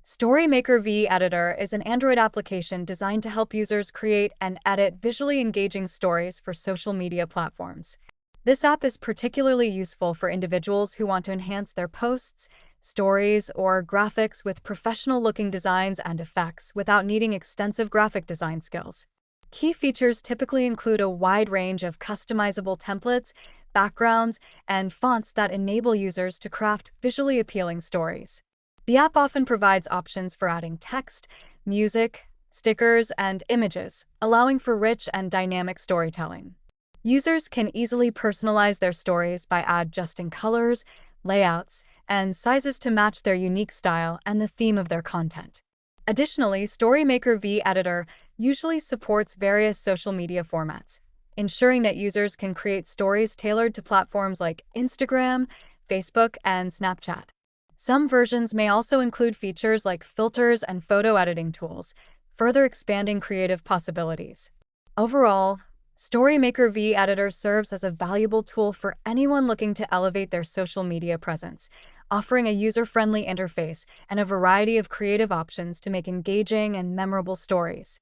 StoryMaker V Editor is an Android application designed to help users create and edit visually engaging stories for social media platforms. This app is particularly useful for individuals who want to enhance their posts, stories, or graphics with professional-looking designs and effects without needing extensive graphic design skills. Key features typically include a wide range of customizable templates, backgrounds, and fonts that enable users to craft visually appealing stories. The app often provides options for adding text, music, stickers, and images, allowing for rich and dynamic storytelling. Users can easily personalize their stories by adjusting colors, layouts, and sizes to match their unique style and the theme of their content. Additionally, StoryMaker V Editor usually supports various social media formats, ensuring that users can create stories tailored to platforms like Instagram, Facebook, and Snapchat. Some versions may also include features like filters and photo editing tools, further expanding creative possibilities. Overall, StoryMaker V Editor serves as a valuable tool for anyone looking to elevate their social media presence, offering a user-friendly interface and a variety of creative options to make engaging and memorable stories.